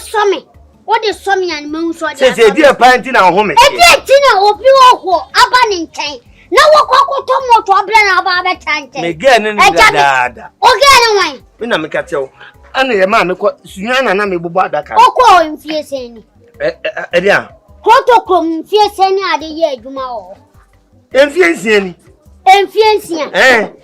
saw me. What is some young moon so? Say, dear painting our home. A dear Tina will be all abaning tank. No one to problem about a tank. Again, and dad. Okay, when I make a tell. And a man, Sunan and I may be bought that. Oh, call him fierce any. Yeah. Protocol fierce any other year, Jumao. Influence. Influence,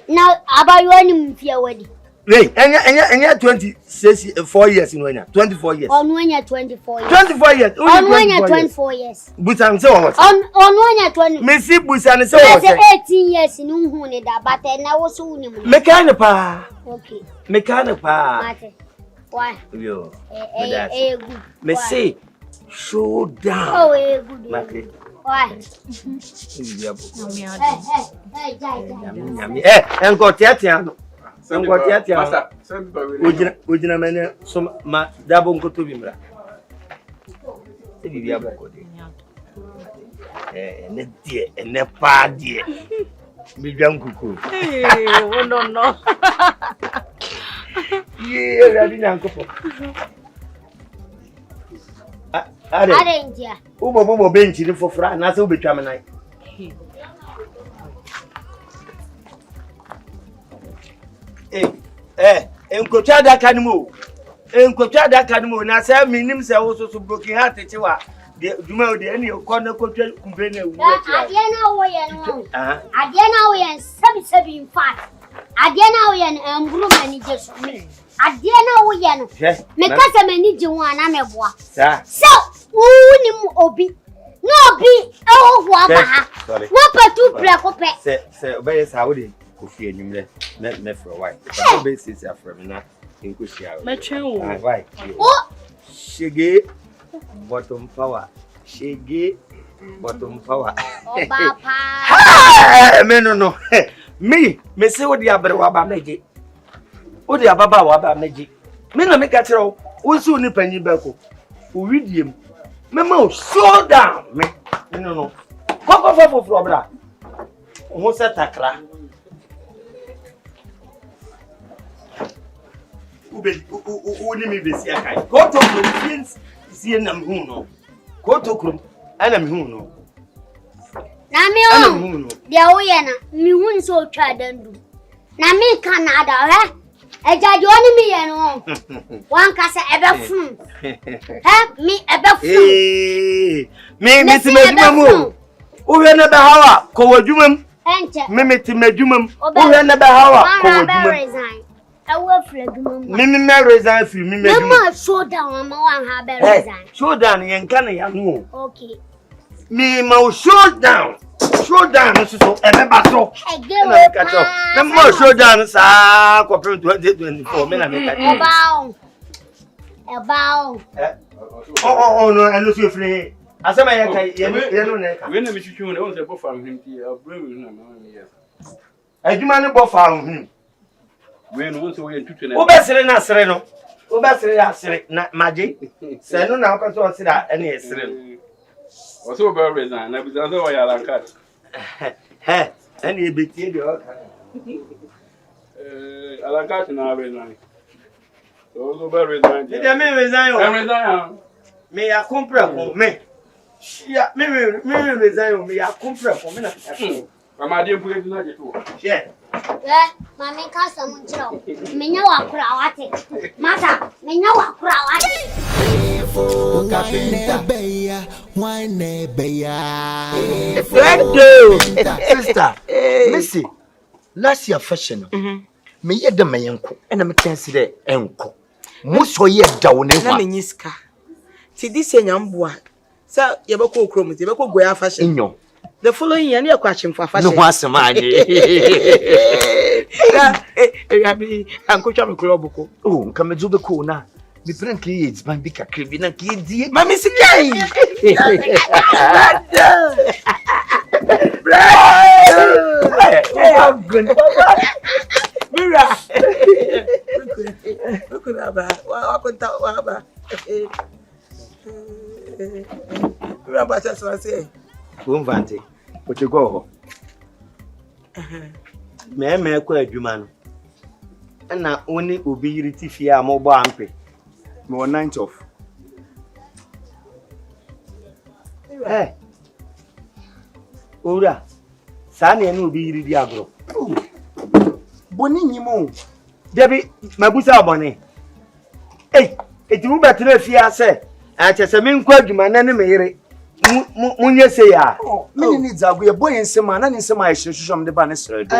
now about your name, fear wedding. Wait, and you're 24 years in when 24 years. On when you're 24 years. 24 years. On when you're 24 years. But I'm so what? On when you're 20. Missy Busan so 18 years in Unhunida, but I never saw him. Mechanipa. Okay. Mechanipa. Why? Yo. Good. Missy, show down. Oh, good. Why? And got Yatiano. Some got Yatiano. Would you know some double go to Bimbra? And dear, and the party. Be young cuckoo. No. Yeah, I didn't go. I didn't. Ubo bench for Fran, as will be Chamanite. And Cochada can move. And Cochada can move. Now, Sam means also to broken heart. You know, the any corner country. I didn't know in fact. I didn't know and blue managers for me. I didn't know because I need you one. I'm a boy. So, who obi? No, be oh, what but two black say, obey Saudi, Kofi and you met for a while. The basis are from now in Kushia. Right. Oh, she bottom power. She bottom power. Oh, Papa. No. Me say what the other waba make. What the Baba waba make. Me no make a throw. Who soon ni penny beko. Who read him. Memo, slow down. Me no. Go for brother. Who said takra? Who ni me be see akai. Go to the see na me no. Go to krum ana me no. Na me o dia wo ye na me hu so twa dandu na me Canada ejaji oni me ye no wan ka se ebe fun me ebe fun me ti meduma mu o we na be hawa ko wadwumam enche me ti medwumam o we na be hawa ko wadwumam awo fledumam me resign fi me medwumam me show down ma wan ha be resign show down yen kan ya no okay me ma show down so emeba so na catch up na mo show down sa ko 2024 me na me catch about oh no I lose you free asema ye kai ye no na ka we na me twitwu na won se bo fa him ti abram na ma me yes adwuma ne bo fa him we no won se we twitwu na wo be sere na sere no wo be sere ya sere na maje se no na ko so sere ene ye sere no o so be resign na bi so wa ya la kat and you be the Alakat na resign. So very resign. Did I mean resign? Resign. Me a compre for me. Yeah, me resign. Me a compre for me. Mama dey put it na je to. Yeah. Mami ka samu chiro. Menya wa kura wate. Mata, menya wa kura wate. CAPENTA wine beya. Sister, Missy, last year fashion. Me ye de mayenko, and I'm chance de enko. Muso ye down in na menyiska. Ti this enyamboa. Sa ye be ko okrom, ye be ko goya fashion. Inyo. The following year, you catch him for fashion. No was a man. Uncle Cham Club. Oh, come to the corner. The friend kids, my big crib, and kids, Mammy Sigay. Mira. Look at that. What could that Rabba just was saying. Vante, but you go. Me kwa adwuma no. Na oni obi yiri tifia mo bo ampe. Me 9th of Eh. Ora. Sane no bi yiri di agro. Boni nyimo. Debi mabusa abone. Eh, eti wo betre fi ase. A chese me nkwa adwuma na ne me yire. Munye se ya. Me ni zago ye boy nsema na ni nsema ye hwehwehwom de ba ne sredo.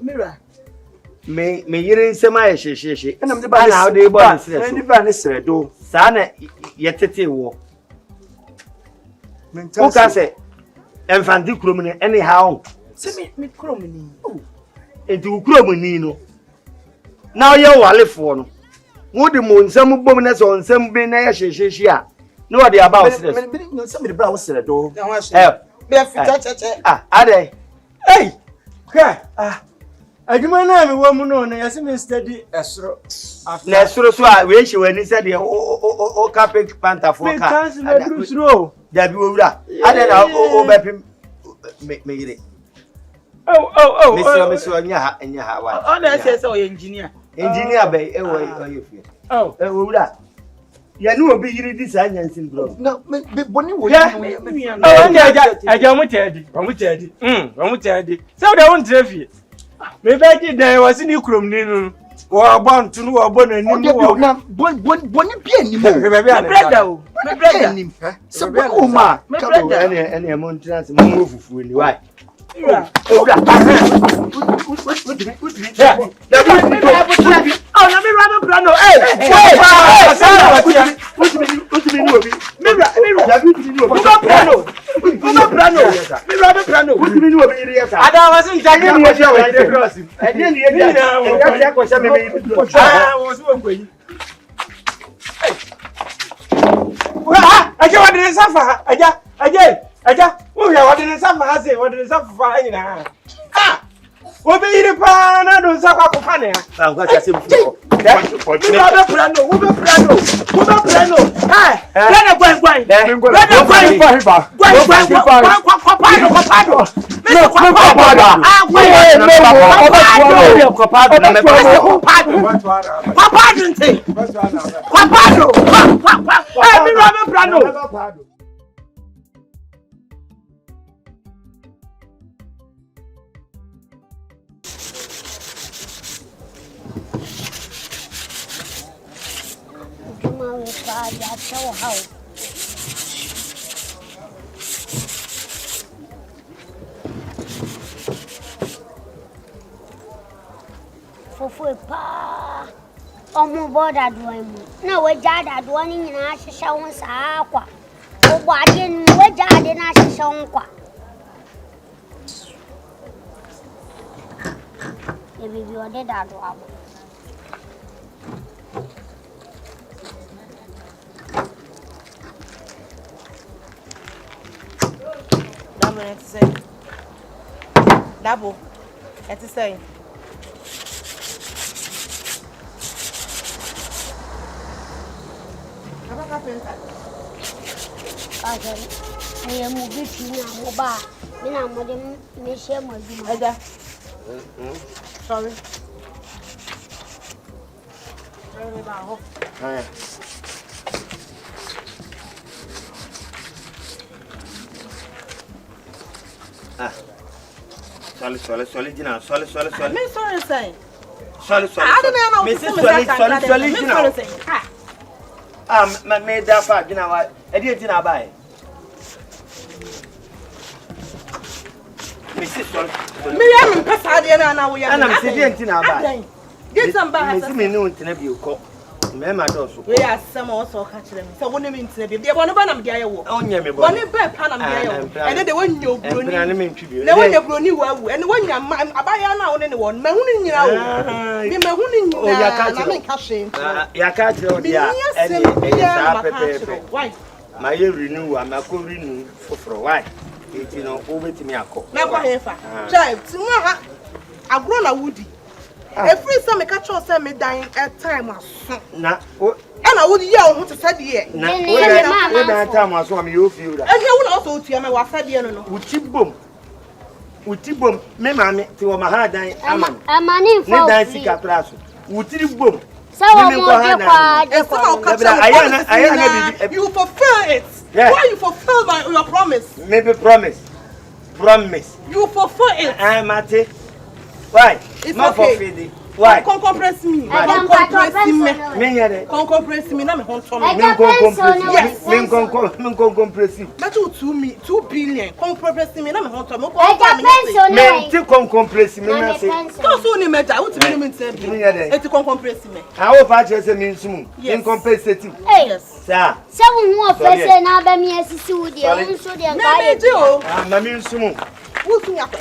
Mira. Me yire nsema ye hwehwehwe. Enam de ba na de bo ne sredo. Ne ba ne sredo. Sa na yetete wo. Wo ka se enfandi krom ne anyhow. Se me krom ni. Enti wo krom ni no. Na ye walefo no. Wo de mo nsam bom na so nsam bi na ye hwehwehwe a. No what they about this? Me some the bra was said do. Be fita cheche. Ade. Hey. Ka. Adwuma na me wo mu no na yase me study esoro. Na esoro so a we hye wani said o CAPENTA for Me ka. cancel na dusro. Da bi wura. Ade na o bepim me yire. Oh. Me so nya ha wa. Oh, na say o engineer. Engineer be e wo ye. Oh. Wura. Ya no obi yiri di sa nyansin bro. Na me boni wo Aja mu tedi. Wa mu tedi. Wa mu tedi. Se o da won trefi. Me be ji dan wa sini krom ni no. Wo bon tunu wo bon anim wo. Na boni bi anim. Me be ana. Brother o. Me brother anim. Se boni wo ma. Me brother. Ene mo ntrance mo wo fufu ni why. Mira. Wura. Oh, na me rubber brando. Hey. Ada wasn't taking me cross. Was going. I didn't suffer. Aja. Oh, yeah, what didn't suffer? I say, what didn't suffer? What be the pan? I don't suffer for funny. I'm going to say, pa. Omo boda doimu. Na we jada doani nyina hyehyɛ won saa kwa. Obo ade no we jade na hyehyɛ won kwa. Ye bibi ode da do abo. Double. It's the same. I am moving to Moba. Then I'm with him, Michelle Mother. Sorry. Sorry, Gina. Sorry. Me sorry say. Sorry. I don't know. Sorry, Gina. Me da fa Gina wa. E di enti na bai. Me si sorry. Me ya me pesa de na wo ya. Ana me si di enti na bai. Get some ba. Me si me ni unti na bi uko. Me ma do so. We asem o so ka kire me. So wo ne me ntina bi. De bo no ba na me dia ye wo. Onye me bo. Bo ne ba pa na me dia ye wo. Ene de wonnya obroni. Na me ntwi bi. Na wonnya obroni wa wu. Ene wonya abaya na wo ne ne wo. Ma hu ni nyira wo. Bi ma hu ni nyira. Na me ka hwe. Ya ka kire o dia. Ene sa pepe. Why? Ma ye renew am ko renew foforo why? Eti no wo betimi akọ. Na kwa hefa. Child, ti mo ha agro na wudi. Every time I catch us me dying at time aso. Na and I would yell who to said ye. na we that time aso am you feel that. And you will also to me was said ye no. Utibom me ma me ti wo ma ha dan ama. Amani ne dan sika traso. Utibom You fulfill it. Yeah. Why you fulfill your promise? Maybe promise. You fulfill it. Mate. Why? It's not okay. Fulfill. Why? Compress me. Compress me. Na me hon to me. Compress. Na 2 billion. Compress me. Na me hon to me. Compress me na say. So ni meja. What me mean say? Eti compress me. I will patch say me nsum. Incompensative. Yes. Sir. Se wo ofese na ba mi asisi wo de unso de ngai. Na me nsum. Wo tun yakwe.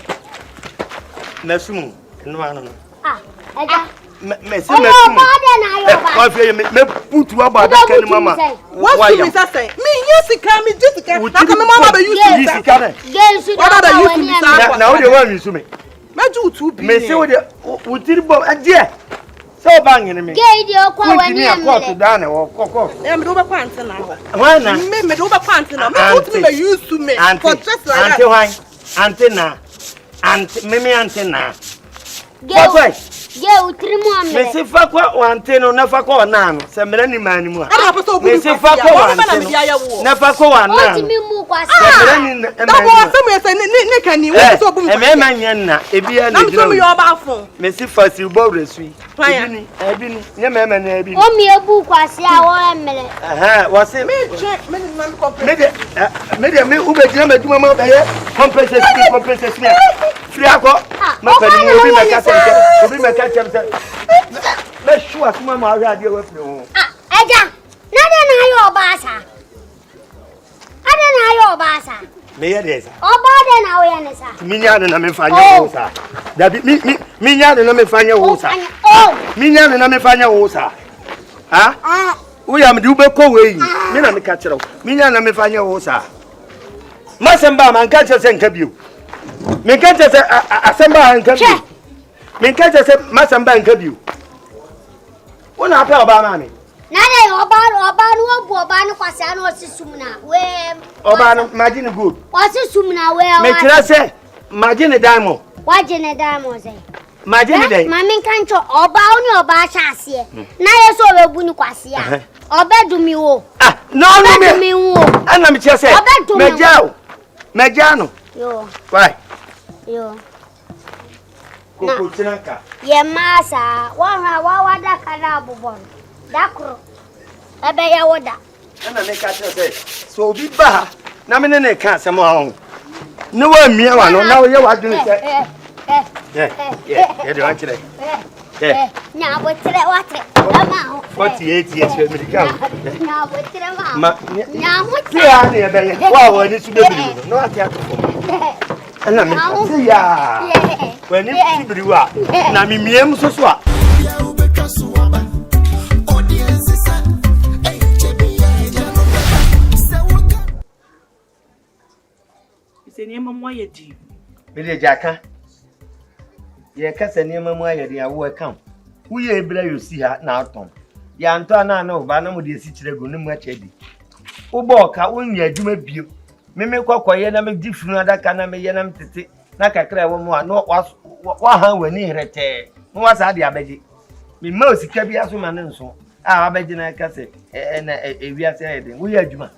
Na sum. No ano. Eja. Me see me sum. Why fear me put you about that kind mama. What you say? Me yesika me jisika. Na ka me mama be use yesika na. Na wo de wan use me. Meju 2 billion. Me say wo de wo tiri bom aje. So bang ni me. Gay de okwa wani am. Court down e wo kokko. Me do be kwante na ho. Why na? Me do be kwante na. Me put me use to me. For just like that. Auntie why? Auntie na. Auntie me auntie na. Gay. Gay utrimu amle. Me se fa kwa wante no na fa kwa na no. Se mera ni mani mu a. Me se fa kwa wante. Na fa kwa wana. O ti mi mu kwa sa. Mera ni na. Da bo asem ye se ne kani wo so bu mu. E me ma nyen na. E bia na jira. Na me yo ba fun. Me se fa si bo resui. Ebi ni. Nye me na ebi ni. O mi ebu kwa si a wo emle. Wo se me che me ni na me compress. Me ube jina me duma ma be ye. Compensation. Free akọ. Ma pa ni obi me ka se. Obi me ka tell say. Let's show us mama already away from home. Eja. Na yo basa. Ada na yo basa. Me ye dey sa. Oba de na wo ye ne sa. Mi nya na me fanya wo sa. Da bi mi nya na me fanya wo sa. Mi nya na me fanya wo sa. Ha? Wo ya me di ube ko we yi. Me na me ka kire wo. Mi nya na me fanya wo sa. Masamba man ka kire se nka biu. Me ka kire se asamba nka biu. Me ka kire se masamba nka biu. Wona apa oba ma me. Na de oba no obu oba no kwase na osisum na we. Oba no imagine good. Osisum na we. Me kira se imagine diamond. Wajine diamond say. Imagine dey. Mama nkancho oba oni oba sha ase. Na yeso obebu ni kwase a. Obedumi wo. No me wo. Ana me kira se. Meja no. Yo. Why? Yo. Koko chinaka. Ye masa, wa wada kana bubon. Dakro. Ebe ya woda. Ana me ka tell so obi ba na me ne ka asem ahun. Ne wa mia wa no na wo ye wa dun se. De wan kire. Nya bo tire wa tire. Ma ho. 48 years we medical. Nya bo tire ma. Nya ho tire. Ti ya ne be ye. Wa ni su bebi no ati atofo. Ana me say ya. When you Sibriwa, na mi miem so so a. Ise ni mamu ayedi. Me de jaka. Ye kasa ni mamu ayedi a wo kan. Wo ye bra yo si ha na aton. Ya nto na na oba na mo de si kire go ne mu achedi. Wo bo ka wo nya adwuma bio. Me kwakwaye na me difunu adaka na me ye na me tete. Na kakra wo mu a no wa ha wani hrete no wa sa de abeji mi ma osika bia so ma ne nso a abeji na ka se na ewiase ede wo ya adwuma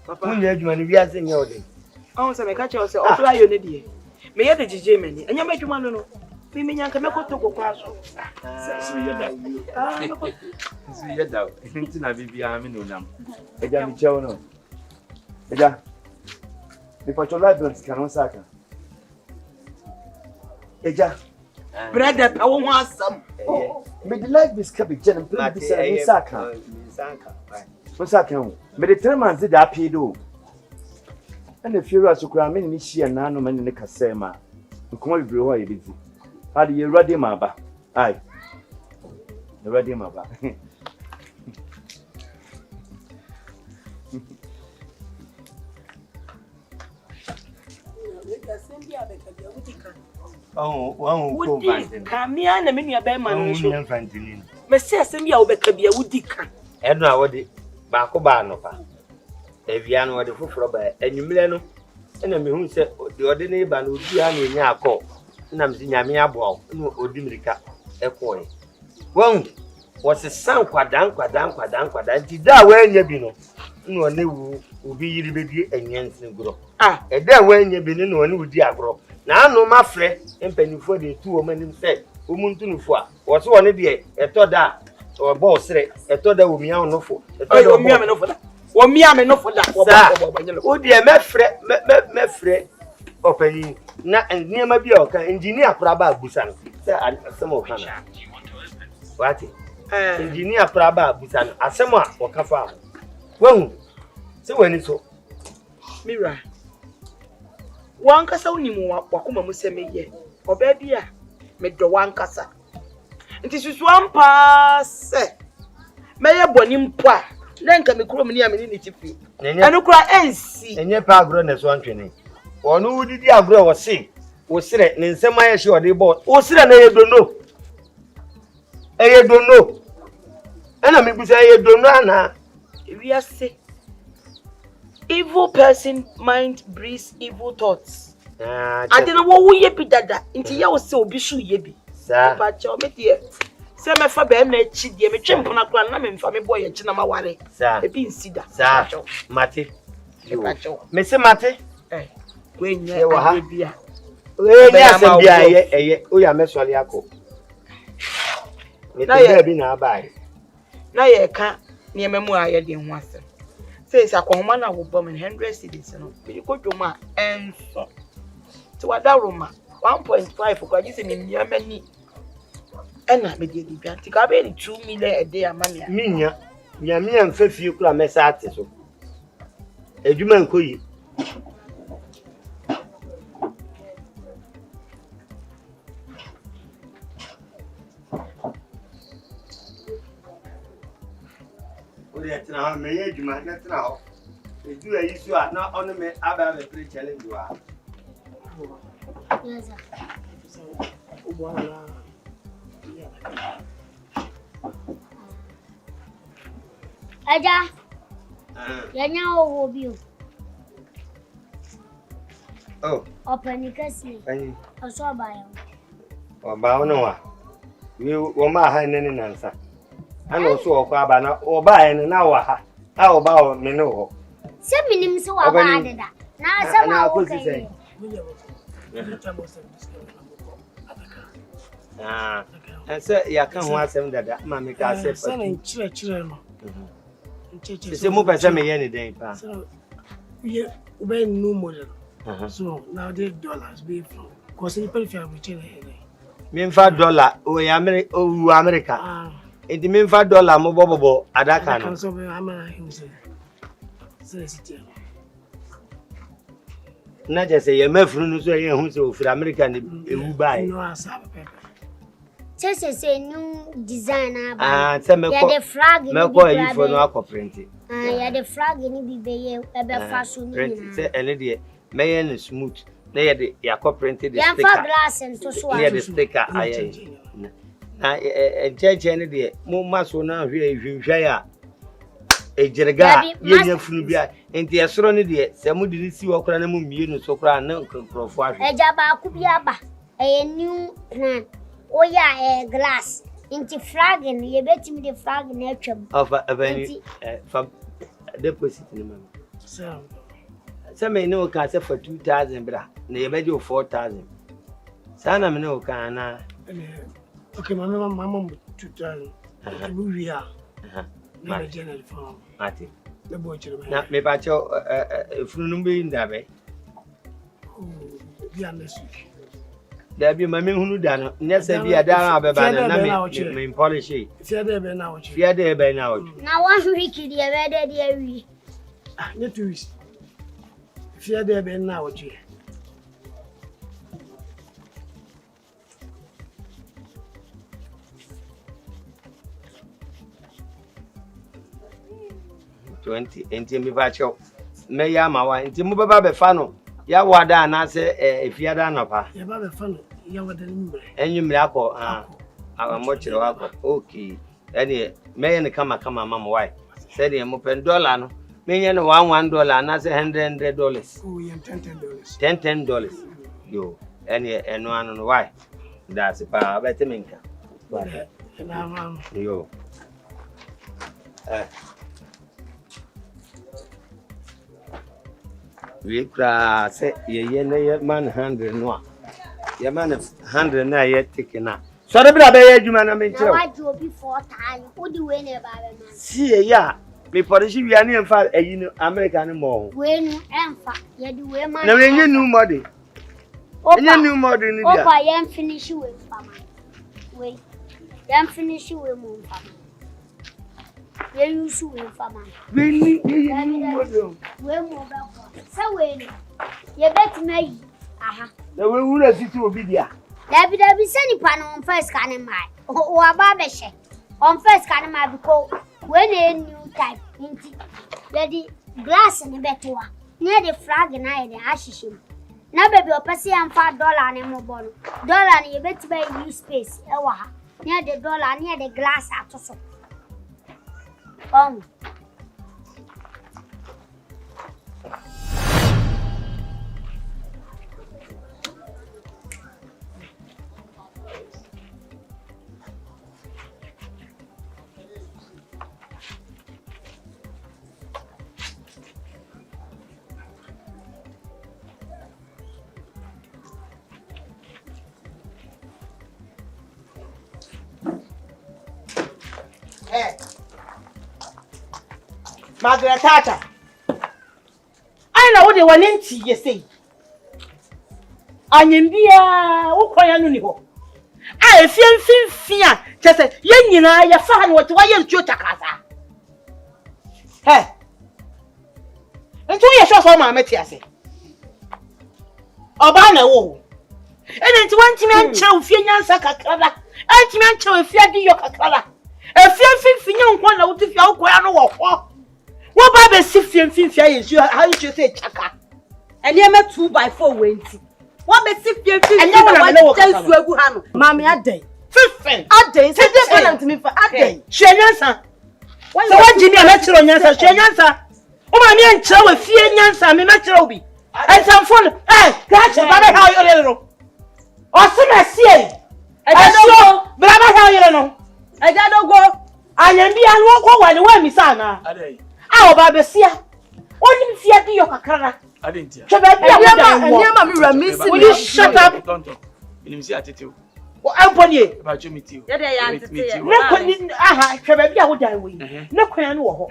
wo ya adwuma ne wiase nya ode on se me ka che o se o fly yo ne die me ye de jije mani anya ma adwuma no no mi nyanka me ko to kokwa so si ye da nti na bibia me no nam eja mi chewo no eja mi pa chola dons kan saka eja brother pa wo ho asam me de like this cabbage and play this saka me de 3 months da pedo and the fear asukura me ni hia na no me ne kasema nkoma bibre ho ye bezi ade ye ready ma ba ai the ready ma ba oh ko vantin kamia na me nua be ma no so me se asem bia wo be ka bia wudi ka eno a wode ba ko ba no pa evia no wode foforo ba enwumle no na me hu se de wode ne ba no odi ha na enya akọ na me nyame aboa no odi mirika ekoe won was a son quadan nti da we nya bi no no ne wu obi yiri bedi enyense gro e da we nya bi no ne wudi agro na anu mafre empanifo de tu o manim se o muntunufo a wo so ne de etoda o bo sere etoda o mia onofo etoda o mia me nofo da o mia me nofo da o de mefre opani na niam bi o kan engineer praba abusa no se asem o kan what engineer praba abusa no asem a o kafa wahu se wani so mira wan kasa unimu wakoma mu se meye oba bia me do wan kasa nti susu ampa se meye boni mpo a na nka me kuro mni ameni ni tipi anu kura ensi enye pa agro na so antwene onu wudidi agro wo se wo sire ne nsem aye hye ode bo wo sire na ye dono ana me busa ye dono ana we are say evil person mind breeds evil thoughts I don't know what we be dada nti ye wo se obi shu ye bi sa ba cha o metie se me fa be na chi die me twempo na kura na me mfa me boy chi na ma ware sa e bi nsida sa mate me se mate we nya bia we nya se bia ye o ya me sole akọ me te bi na bai na ye ka ne memu aye de ho asem says akwahoma na wo bom 100 cedis no bi ko dwoma enso ti wada roma 1.5 kwa ji se me mia mani ena me de bia ti ka be ni 2 million a day amania minya mia mfafie kura mesa ate so edwuma nkoyi na me ye djuma na tena ho edu ayi so a na ono me aba be pre challenge wa yes sir ubwana aja yanya owo bi oh open kasi ayi oso abayo oba ono wa we wo ma ha ne nansa ana so okwa aba na oba en na wa ha a oba o me no ho se minim se wa ba deda na se ma wo kai ese ya kan ho asem dada ma me ka se se na chire no se mu ba se me ye ni den pa we ube no model so now the dollars be from cause you pay for everything me fa dollar o ya America enti me fa dollar mo bobo adaka no so be ama him say na je se ye mafuru no so ye hu se ofiri America ni ewu bai no asa pepe se new design aba se me ko the flag me ko yi fo no akọprint ya the flag ni bi be ye ebe fa so ni se ene de me ye no smooth na ye de ya akọprint de sticker ya fa glass nto so a ye de sticker aye na encheche ne de mo maso na hwehwehwa ya ejirega ye nya funu bia enti esoro ne de se mo de si wo kra na mo mie no so kra na nkrofo ahwe eja ba ku bia ba new plan o ya glass enti flag ni ye betimi de flag na atwam of abani from deposit ni mam se me no ka se for 2000 bra na ye beje 4000 sana me no ka na okay mama 2000 we are na general form ati the boy na me ba cho funu bi ndabe bia next week da bi ma me hunu da no nyesa bi ada abeba na me polish fia de be na ochi na 1 week di e be de di awi ne 2 weeks fia de be na ochi enti mi ba cho me ya ma wa enti mu baba be fa no ya wada na se efiada no pa ya ba be fa no ya wada nimre enyumre akọ mo chire wa akọ okay eni me ye ne kama mama why say the mo pen dollar no me ye ne $1 na se $100 oh yeah $10 yo eni eno anu no why that's pa bete minka Yo. We cry say ye man 100 no. Ye man 100 na ye taking na. So the bra be adwuma na me kire. Why do before time? Who do we never man? See ya. Me polish we ani emfa ayi America ni mo. We no emfa. Ye do we man. Na we nye new model. Nye new model ni dia. Opa ye finish we fama. We. Ye finish we mo fama. Ye use we fama. We ni new model. We mo be ko. Say we ni. Ye bet me. Aha. Na we wura titi obi dia. Dabi say ni pa no on first can my. O aba be she. On first can my because when a new type inti. The glass ni beto. Near the flag na the ashishim. Na baby opese am $5 na mo bono. Dollar ni bet buy use space e wa ha. Near the dollar near the glass atoso. Margaret Tata. I know what they want into you say. Anyambia, who cry on you? I fear. Just say, you know, your fan, what why you shoot a casa. Hey, and 2 years for my Matthias. Obana, oh, and it's 1 man chow, Finan Sakakala, and man chow, if you do your kakala. A fear, young one out of your guano. What about the 15 how you say chaka? And you met 2x4 winty. What about 15 and you know what? Mammy, a day. 15 a day, say to me for a day. Shenansa. So what Jimmy Metro Yansa, Shenansa? Oh, my man, chow a fear Yansa, me Metrobi. And some fun, gotcha, how you know. Or some I see. I don't know, but how you know. I don't go. I am be and walk over the way, Miss Anna. Our Babesia. Only fear be your kakara. I didn't hear. Will you shut up? Don't talk. You see attitude. Well, I'm on you. About you meet you. Aha, Trababia would die with. No crayon war.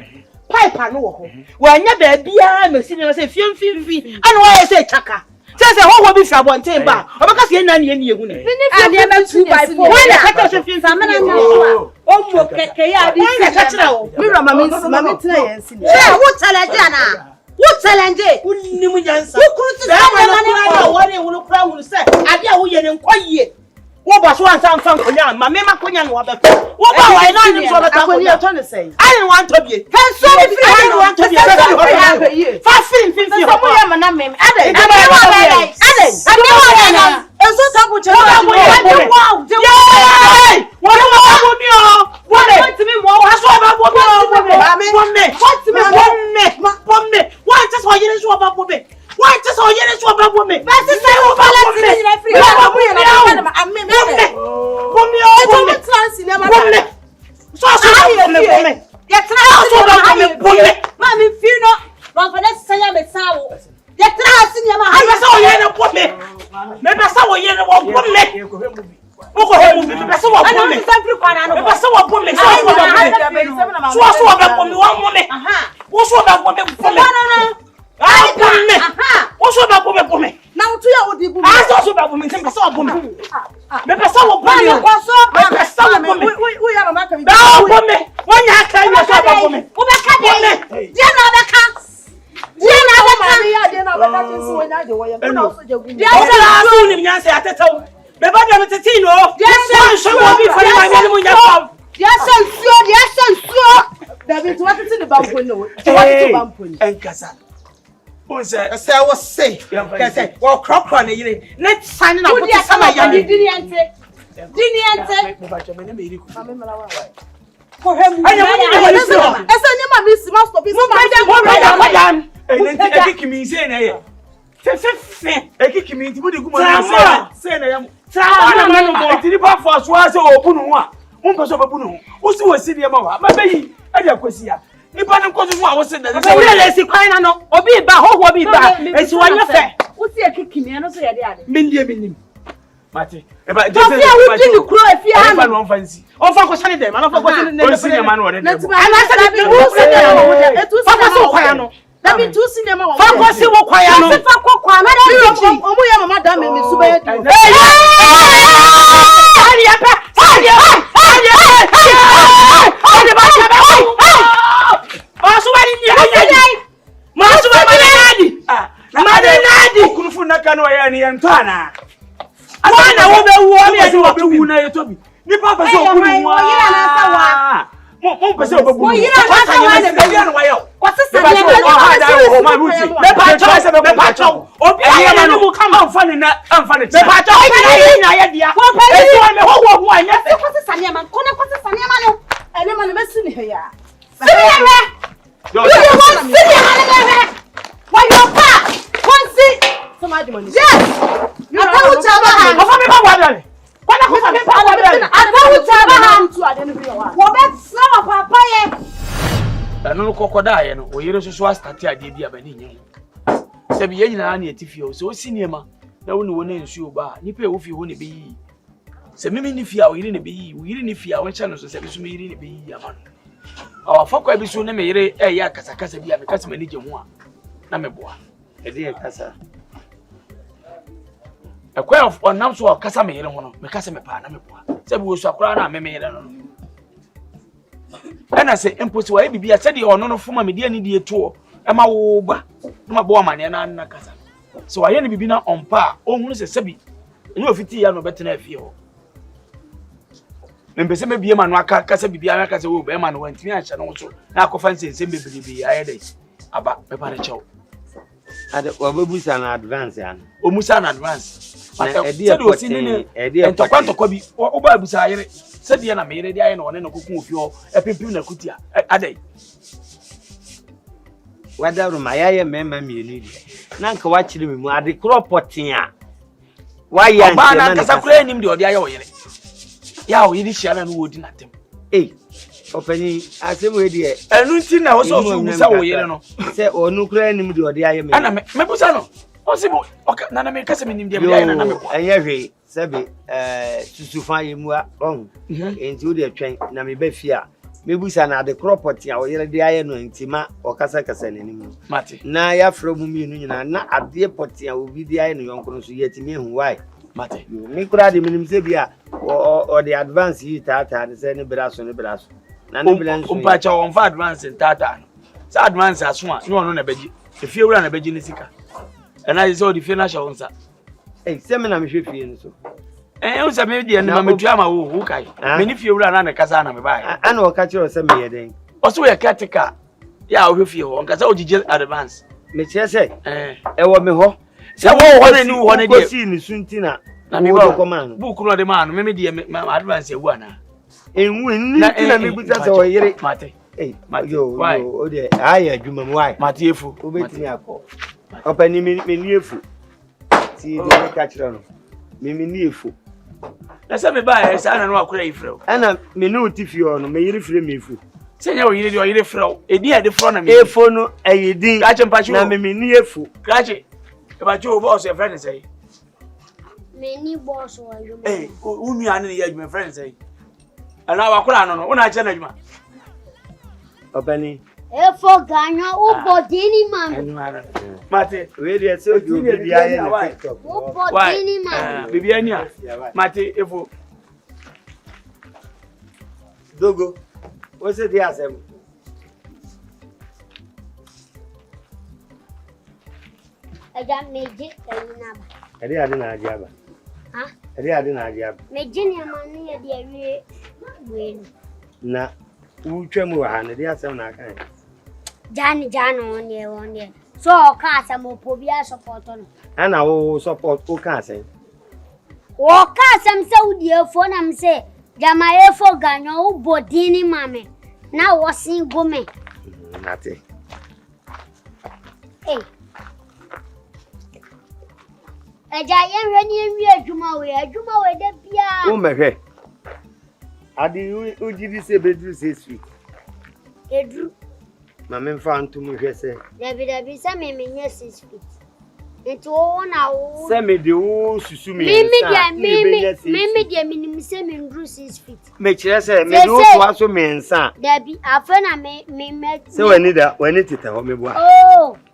Pipe no. Well, never be a machine say, film, and why I say chaka. Says a whole be Sabon Timber. Or because you're not near you. And you're not 2x4. Why the cut of your family? Oh, okay, Mira, Mammy, what's Alajana? What's Alanje? Who knew me answer? Who could say, what they will crown will say? I dare we and quiet. What was one time from Konya? My mamma Konyan, what about I don't to say? I don't want to be. I don't want to be. Fast film, I say, I was safe. I say, well, crop on the let's sign up with some of your didn't for him. I Won person babu no. Wo si wo si de ma wa. Ma beyi e de akwasi ya. Nipa ne nkoso so a wo se na se. We le si kwan na no. Obi ba ho obi ba. Esi wonye fe. Wo si ekikimi no so ye de ade. Mindim. Mate. E ba je se wo di ni kuro efie ha no. No fancy. On fa ko shane dem. Ana fa ko shane dem. O si ne ma no de. Ana sa de wo si dem. Etu si ko kwan no. Da bi tu si dem wa. Fa ko si wo kwan no. Fa ko kwan na de. Omo ya mama da me su ba ye. Kunufu na kanu ya ni ntana. Wana wo be wo me ase wo be wu na yetobi. Nipa pese okunu wa. Mo pese wo be wu. Wo yira na sa wa de be na wa yo. Kwasisa ne be ha da wo ma ruti. Me pa cho. Obi ya na mu kam amfani na amfani. Me pa cho. Obi na ya dia. Wo pe ni wo me ho anya. Kwasisa ne man. Kone kwasisa ne man no. Ele man me si ni he ya. Yo. Why you pa? Konsi. Somebody money. Yes. You know what I'm Ofa me pa wa dale. Kwala ko fa me pa wa dale. Wo be slow papa ye. No kokoda ye no. O yere so start ade bi abani nyen. Se bi ye nyina na etifie o. So si niema na wo ne wo na nsuo ba. Nipa e wo fi ho ne be yi. Se mimi ni fia o yire ne be yi. O yire ne fia wo ncha no so se bi so me yire ne be yi ama no. Awa fakwa bi so ne me yire e ya kasa bi a me kasa mani je ho a. Na me boa. E de kasa. Ekwa of onam so kasa me yire ho no. Me kasa me pa na me boa. Se bi wo so akora na me yire no. Ena se imposi wa bibia se de ono no foma me de ni de to e ma wo ba. Na ma boa mane na kasa. So wa ye ne bibi na ompa ohunu se sebi. Enye ofiti ya no betena afie ho. Mbese me bie ma no aka kasa bibia na kasa wo be ma no wantimi a hye no so na akofa nse bebrebe ayede aba me pa na chew ade wababusa na advance ya o musa na advance se do sini ne entokwanto bi o ba busa ayere se de na me yere de aye na one na kokun ofi ho epempim na kutia ade wadaru ma yaye mema mienu di na nka wa kire mu ade kropotin a wa ya ba na kasa kura nim de ode aye o yere ya o yiri hia na no wodi na tem opani asem we die enu nti na wo so busa wo yere no se onu kura nim de ode aye me ana me busa no o se bo na me kasa me nim de me aye na me ko enye hwe sebe susufa yemu a enti wo de twen na me ba fia me busa na de property a wo yere de aye no ntima o kasa nanim mate na ya fro mu mienu nyina na ade poti a obi de aye no yonko no so yetimi hu why mate me kura de minim se bia o de advance yi tata de se ne braso na ne blanso o pa cha on fa advance tata no sa advance aso a no na beji efie wura na beji ne sika na yi so di fie na sha wonsa se me na me hwe fie no so o se me de na metua ma wo kai me ni fie wura na kasa na me ba ana o ka kire se me ye den o so ye katika ya o hwe fie ho nkasa o gige advance me kire se e wo me ho se wo ho na ni wo na de si ni suntina na me ba ko man buku no de man me de advance ewu ana enwu ni na me buta se wo yire mate yo o de aya adwuma mu why mate efu obetimi akọ opani me ni efu ti de ka kire no me ni efu na se me ba sa na no akora ifrɛ ana me no tifi o no me yire frɛ me efu se nya o yire de o yire frɛ edi ade frɛ na me efo no ayedin na me ni efu krache e ba jo boss e friend say me ni boss o yo unu ane ya adwuma friend say ana wa kora no una ache na adwuma opani efo ganyo u bodini man mate we dey so you be aye na TikTok u bodini man bibi ani a mate efo dogo o se dey asem aja meje na ba ade na aje aba ha ade na aje aba meje ni amani ye de awie we na utwam wa ha na dey asem na kan jani one so ka asem opobia support no ana wo support o kan asem wo ka asem se udi efo na mse jama efo ganyo u bodini mame na wo single me nate eja ye hwe ni enwi adwuma we de bia o mehwe Adi ujidi se bedru 6 feet. Edru. Ma me mfa ntum hwe se. Dabi se me menye 6 feet. Enti wo na wo. Se me de wo susu me. Mimi dia minim se me ndru 6 feet. Me kire se me de wo to aso me nsa. Dabi afa na me se wani tita ho me boa. Oh,